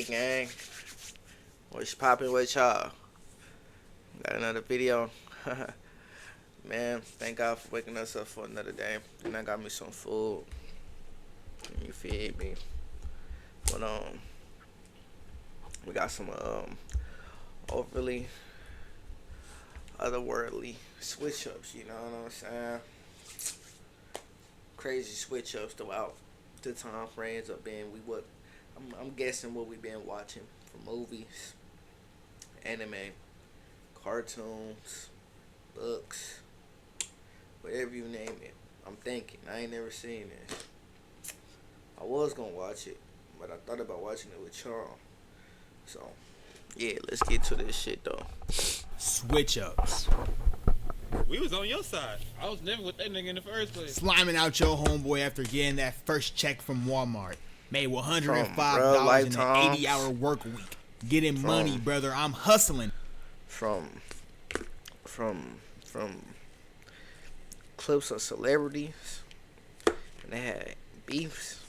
gang. What's poppin' with y'all? Got another video. Man, thank God for waking us up for another day. And I got me some food. You feed me. But we got some overly otherworldly switch ups, you know what I'm saying? Crazy switch ups throughout the time frames of being I'm guessing what we've been watching for movies, anime, cartoons, books, whatever you name it. I'm thinking. I ain't never seen this. I was gonna watch it, but I thought about watching it with y'all. So, yeah, let's get to this shit though. Switch ups. We was on your side. I was never with that nigga in the first place. Sliming out your homeboy after getting that first check from Walmart. Made $105 in an 80-hour work week. Getting money, brother. I'm hustling. From clips of celebrities, and they had beefs.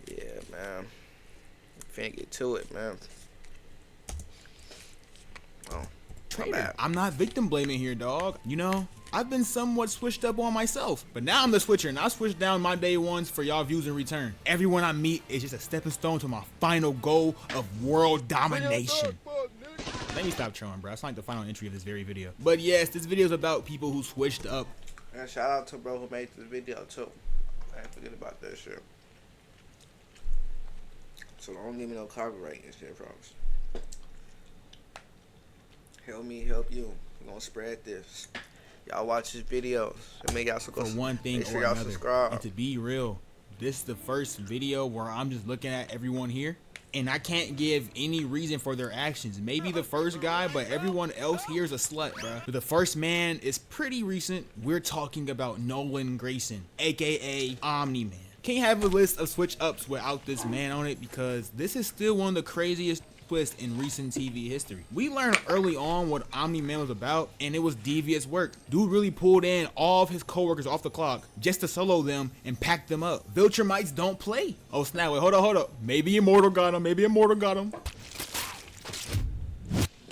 Yeah, man. Finna get to it, man. Oh, my bad. I'm not victim blaming here, dog. You know, I've been somewhat switched up on myself, but now I'm the switcher, and I switched down my day ones for y'all views in return. Everyone I meet is just a stepping stone to my final goal of world domination. Let me stop trolling, bro. That's like the final entry of this very video. But yes, this video is about people who switched up. And shout out to bro who made this video too. I ain't forget about that shit. So don't give me no copyright and shit, folks. Help me, help you. We're gonna spread this. Y'all watch his videos and make y'all For one thing make sure or y'all another. subscribe. And to be real, this is the first video where I'm just looking at everyone here, and I can't give any reason for their actions. Maybe the first guy, but everyone else here is a slut, bro. But the first man is pretty recent. We're talking about Nolan Grayson, aka Omni-Man. Can't have a list of switch ups without this man on it, because this is still one of the craziest twists in recent TV history. We learned early on what Omni-Man was about, and it was devious work. Dude really pulled in all of his coworkers off the clock just to solo them and pack them up. Viltrumites don't play. Oh snap, wait, hold up. Maybe Immortal got him.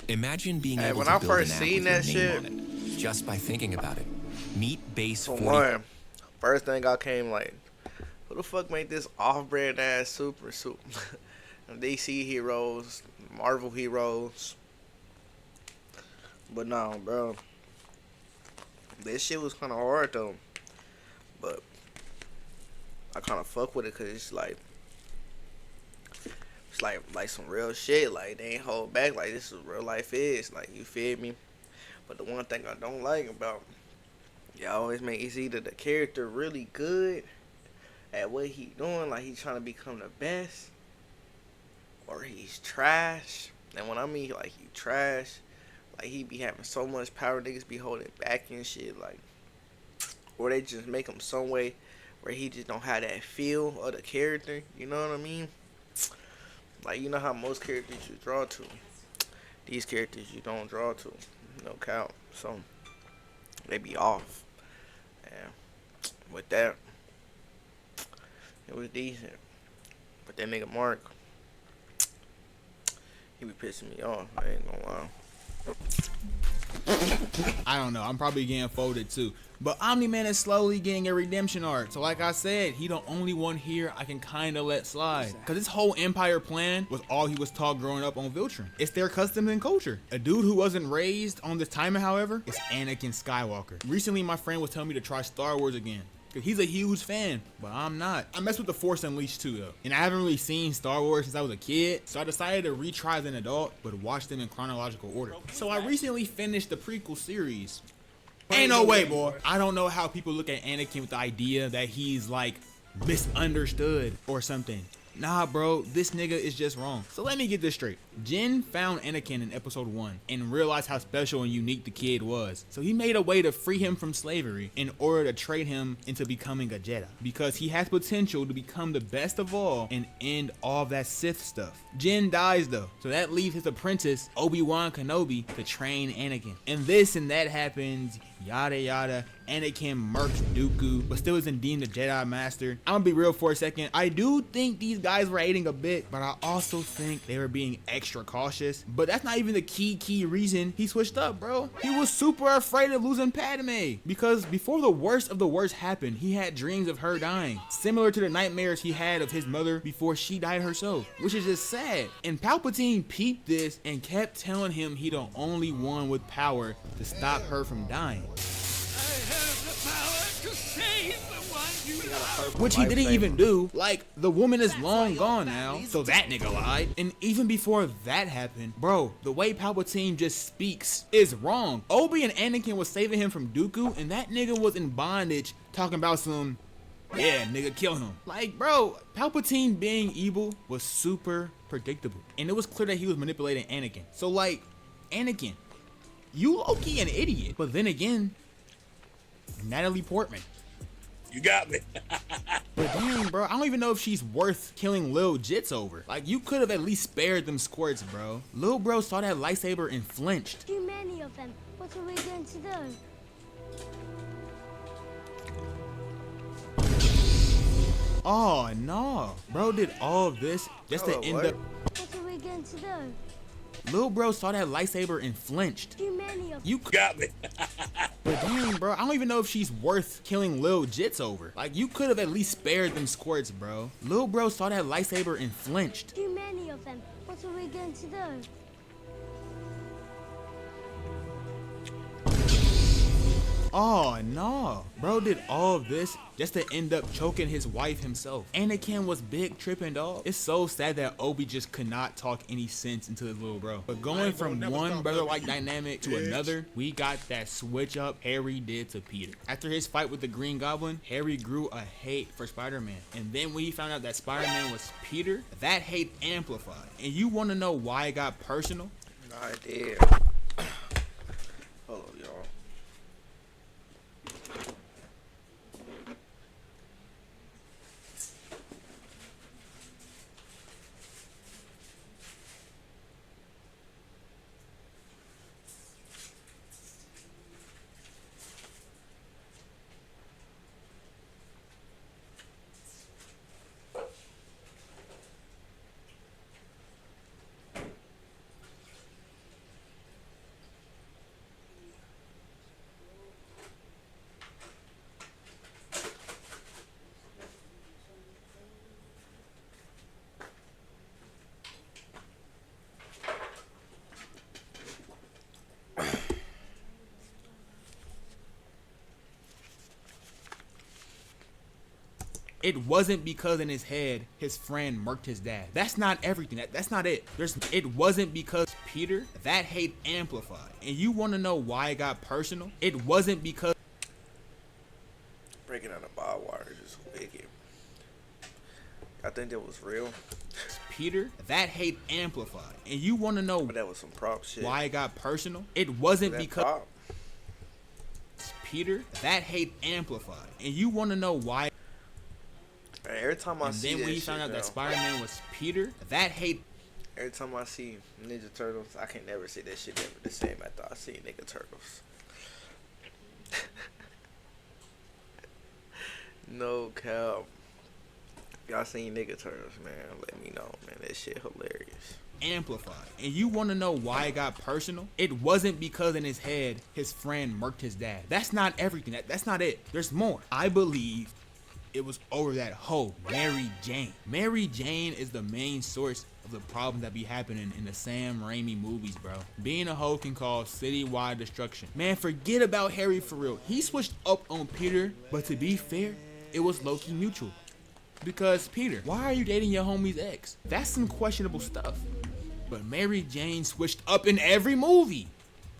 Imagine being able when to I build first an app seen with that your name shit, on it, just by thinking about it. Meet Base For 40. one, first thing I came like, who the fuck made this off-brand ass super suit? DC heroes, Marvel heroes. But no, bro. This shit was kind of hard though. But I kind of fuck with it because it's like some real shit. Like they ain't hold back. Like this is what real life is. Like you feel me? But the one thing I don't like about y'all always make it's either the character really good at what he doing, like he's trying to become the best, or he's trash. And when I mean like he trash, like he be having so much power, niggas be holding back and shit, like, or they just make him some way where he just don't have that feel of the character. You know what I mean? Like you know how most characters you draw to, these characters you don't draw to, no count. So they be off. And with that, it was decent. But that nigga Mark, he be pissing me off. I ain't gonna lie. I don't know. I'm probably getting folded too. But Omni-Man is slowly getting a redemption arc. So like I said, he the only one here I can kind of let slide. Because his whole empire plan was all he was taught growing up on Viltrum. It's their customs and culture. A dude who wasn't raised on this timing, however, is Anakin Skywalker. Recently, my friend was telling me to try Star Wars again. Cause he's a huge fan, but I'm not. I mess with the Force Unleashed too though. And I haven't really seen Star Wars since I was a kid, so I decided to retry as an adult, but watch them in chronological order. So I recently finished the prequel series. Ain't no way, boy. I don't know how people look at Anakin with the idea that he's like misunderstood or something. Nah, bro, this nigga is just wrong. So let me get this straight. Jin found Anakin in episode 1 and realized how special and unique the kid was. So he made a way to free him from slavery in order to trade him into becoming a Jedi. Because he has potential to become the best of all and end all that Sith stuff. Jin dies though, so that leaves his apprentice, Obi-Wan Kenobi, to train Anakin. And this and that happens, yada yada, Anakin murked Dooku, but still isn't deemed a Jedi Master. I'm gonna be real for a second. I do think these guys were aiding a bit, but I also think they were being extra cautious. But that's not even the key reason he switched up, bro. He was super afraid of losing Padme, because before the worst of the worst happened, he had dreams of her dying, similar to the nightmares he had of his mother before she died herself, which is just sad. And Palpatine peeped this and kept telling him he the only one with power to stop her from dying. Which he didn't even do. Like, the woman is long gone now, so that nigga lied. And even before that happened, bro, the way Palpatine just speaks is wrong. Obi and Anakin was saving him from Dooku, and that nigga was in bondage talking about some, yeah, nigga, kill him. Like, bro, Palpatine being evil was super predictable. And it was clear that he was manipulating Anakin. So, like, Anakin, you low-key an idiot. But then again, Natalie Portman. You got me. But dang, bro, I don't even know if she's worth killing Lil Jits over. Like, you could have at least spared them squirts, bro. Lil bro saw that lightsaber and flinched. Too many of them. What are we going to do? Oh, no. Bro did all of this just to end up... What are we going to do? Lil bro saw that lightsaber and flinched. Too many of them. You Got me. But dang, bro, I don't even know if she's worth killing Lil Jits over. Like, you could have at least spared them squirts, bro. Lil bro saw that lightsaber and flinched. Too many of them. What are we going to do? Oh, no. Bro did all of this just to end up choking his wife himself. Anakin was big tripping, dog. It's so sad that Obi just could not talk any sense into his little bro. But going from one brother-like dynamic to another, we got that switch up Harry did to Peter. After his fight with the Green Goblin, Harry grew a hate for Spider-Man. And then when he found out that Spider-Man was Peter, that hate amplified. And you want to know why it got personal? No idea. Hold on, y'all. It wasn't because in his head his friend murked his dad. That's not everything. That's not it. It wasn't because Peter, that hate amplified. And you want to know why it got personal? It wasn't because Breaking out of barbed wire is just wicked. I think that was real. Peter, that hate amplified. And you want to know But that was some prop shit. why it got personal? It wasn't That because prop. Peter, that hate amplified. And you want to know why? Man, every time I And see then that when you shit, found out bro, that Spider-Man was Peter, that hate. every time I see Ninja Turtles, I can never say that shit ever the same after I see Nigga Turtles. No cap. Y'all seen Nigga Turtles, man? Let me know, man. That shit hilarious. Amplified. And you want to know why it got personal? It wasn't because in his head his friend murked his dad. That's not everything. That's not it. There's more. I believe it was over that hoe, Mary Jane. Mary Jane is the main source of the problems that be happening in the Sam Raimi movies, bro. Being a hoe can cause citywide destruction. Man, forget about Harry for real. He switched up on Peter, but to be fair, it was low-key mutual. Because Peter, why are you dating your homie's ex? That's some questionable stuff. But Mary Jane switched up in every movie.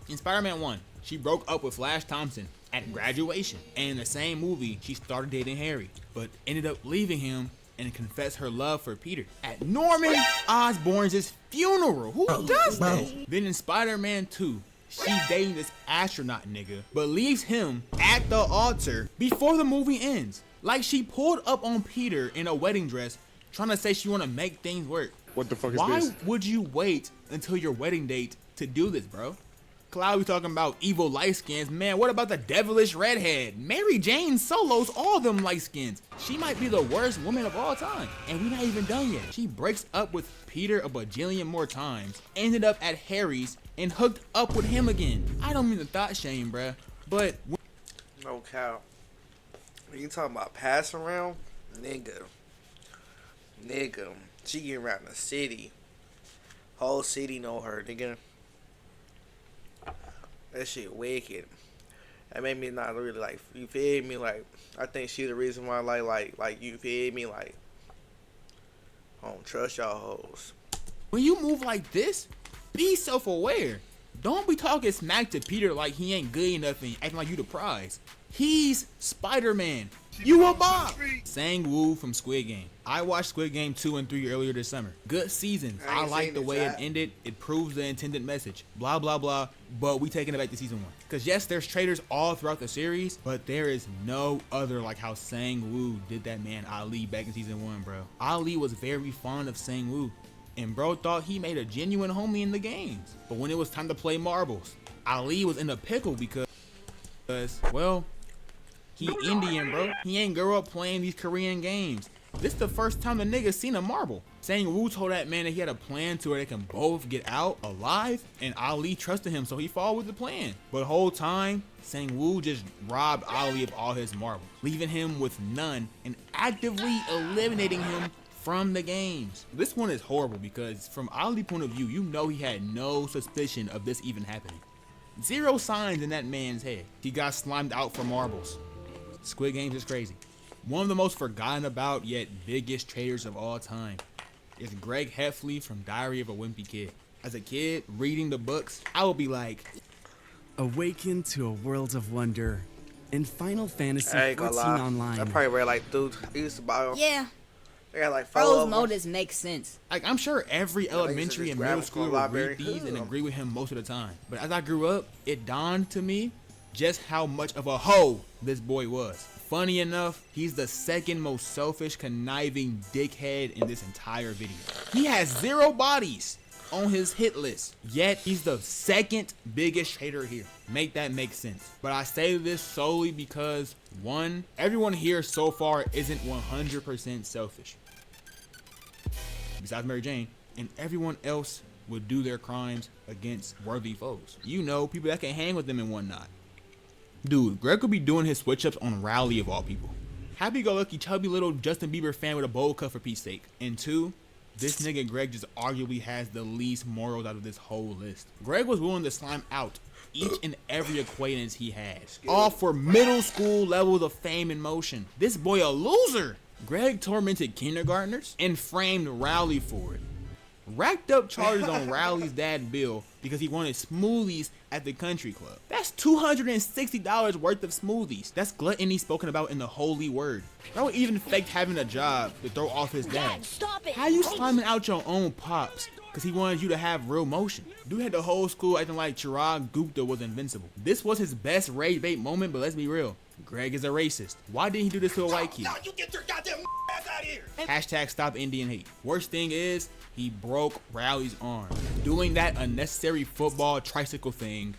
In Spider-Man 1, she broke up with Flash Thompson at graduation. And in the same movie, she started dating Harry, but ended up leaving him and confessed her love for Peter at Norman Osborn's funeral. Who does that? Then in Spider-Man 2, she's dating this astronaut nigga, but leaves him at the altar before the movie ends. Like she pulled up on Peter in a wedding dress, trying to say she want to make things work. What the fuck is Why this? would you wait until your wedding date to do this, bro? Cloud be talking about evil light skins. Man, what about the devilish redhead? Mary Jane solos all them light skins. She might be the worst woman of all time. And we not even done yet. She breaks up with Peter a bajillion more times, ended up at Harry's, and hooked up with him again. I don't mean to thought shame, bruh, but... No cow. When you talking about pass around, nigga. She get around the city. Whole city know her, nigga. That shit wicked. That made me not really like, you feel me? Like, I think she the reason why I like you feel me? Like, I don't trust y'all hoes. When you move like this, be self-aware. Don't be talking smack to Peter like he ain't good enough and acting like you the prize. He's Spider-Man. You a Bob. Sang-woo from Squid Game. I watched Squid Game 2 and 3 earlier this summer. Good seasons. I like the way it ended. It proves the intended message. Blah, blah, blah. But we taking it back to season 1. Because yes, there's traitors all throughout the series, but there is no other like how Sang-woo did that man Ali back in season 1, bro. Ali was very fond of Sang-woo. And bro thought he made a genuine homie in the games. But when it was time to play marbles, Ali was in a pickle because well, he Indian, bro. He ain't grow up playing these Korean games. This the first time the nigga seen a marble. Sang-woo told that man that he had a plan to where they can both get out alive, and Ali trusted him, so he followed with the plan. But the whole time, Sang-woo just robbed Ali of all his marbles, leaving him with none and actively eliminating him from the games. This one is horrible because from Ali's point of view, you know he had no suspicion of this even happening. Zero signs in that man's head. He got slimed out for marbles. Squid Games is crazy. One of the most forgotten about yet biggest traitors of all time is Greg Heffley from Diary of a Wimpy Kid. As a kid, reading the books, I would be like, awaken to a world of wonder in Final Fantasy I ain't XIV gonna lie. Online. I probably read like, dude, I used to buy them. Yeah. I got like 4 Bro's of them. motives make sense. like, I'm sure every elementary and middle grab them from schooler the would library. read these and agree with him most of the time. But as I grew up, it dawned to me just how much of a hoe this boy was. Funny enough, he's the second most selfish, conniving dickhead in this entire video. He has 0 bodies on his hit list, yet he's the second biggest traitor here. Make that make sense. But I say this solely because, one, everyone here so far isn't 100% selfish. Besides Mary Jane, and everyone else would do their crimes against worthy foes. You know, people that can hang with them and whatnot. Dude, Greg could be doing his switch-ups on Rowley of all people. Happy-go-lucky, chubby little Justin Bieber fan with a bowl cut for Pete's sake. And 2, this nigga Greg just arguably has the least morals out of this whole list. Greg was willing to slime out each and every acquaintance he had, all for middle school levels of fame and motion. This boy a loser. Greg tormented kindergartners and framed Rowley for it. Racked up charges on Rowley's dad Bill because he wanted smoothies at the country club. That's $260 worth of smoothies. That's gluttony spoken about in the holy word. Bro even faked having a job to throw off his dad. Stop it! How you sliming out your own pops because he wanted you to have real motion? Dude had the whole school acting like Chirag Gupta was invincible. This was his best rage bait moment, but let's be real. Greg is a racist. Why didn't he do this to a white kid? No, you get your goddamn ass out of here. Hashtag stop Indian hate. Worst thing is, he broke Rowley's arm doing that unnecessary football tricycle thing,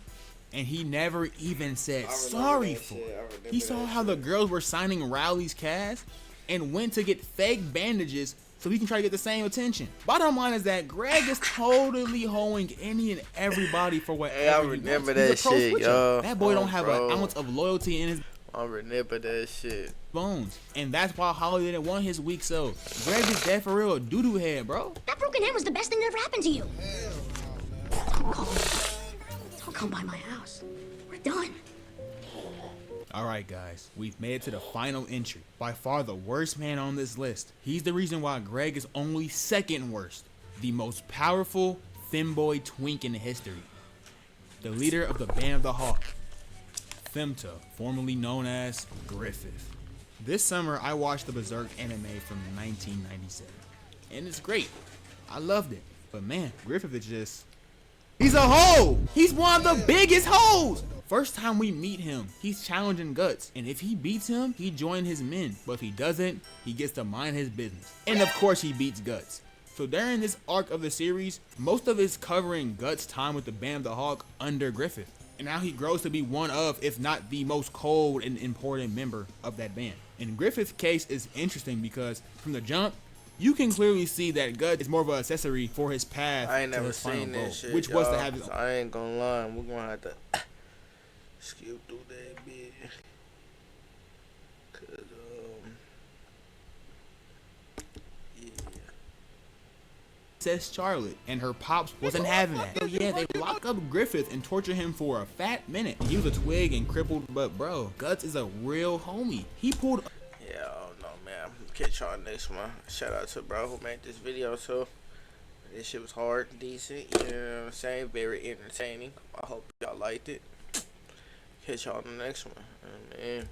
and he never even said sorry for it. He saw how the girls were signing Rowley's cast and went to get fake bandages so he can try to get the same attention. Bottom line is that Greg is totally hoeing any and everybody for whatever Hey, I he remember wants. He's a that pro shit, switcher. yo. That boy don't have Bro. an ounce of loyalty in his I remember that shit. bones, and that's why Holly didn't want his weak self. Greg is dead for real, doo-doo head, bro. That broken hand was the best thing that ever happened to you. Don't come by my house. We're done. All right, guys, we've made it to the final entry. By far the worst man on this list. He's the reason why Greg is only second worst. The most powerful femboy twink in history. The leader of the Band of the Hawk. Femta, formerly known as Griffith. This summer, I watched the Berserk anime from 1997. And it's great. I loved it. But man, Griffith is just... he's a hoe! He's one of the biggest hoes! First time we meet him, he's challenging Guts. And if he beats him, he joins his men. But if he doesn't, he gets to mind his business. And of course he beats Guts. So during this arc of the series, most of it's covering Guts' time with the Band of the Hawk under Griffith, and how he grows to be one of, if not the most cold and important member of that band. And Griffith's case is interesting because from the jump, you can clearly see that Guts is more of an accessory for his path I ain't to never his final seen goal, this shit, which was to y'all. have his So I ain't gonna lie, we're gonna have to skip through that bit. Cause yeah. Princess Charlotte, and her pops wasn't having that. So yeah, they lock up Griffith and torture him for a fat minute. He was a twig and crippled, but bro, Guts is a real homie. He pulled. Yeah, I don't know, man. Catch y'all next one. Shout out to bro who made this video. So this shit was hard, decent, you know what I'm saying? Very entertaining. I hope y'all liked it. Catch y'all on the next one. Man.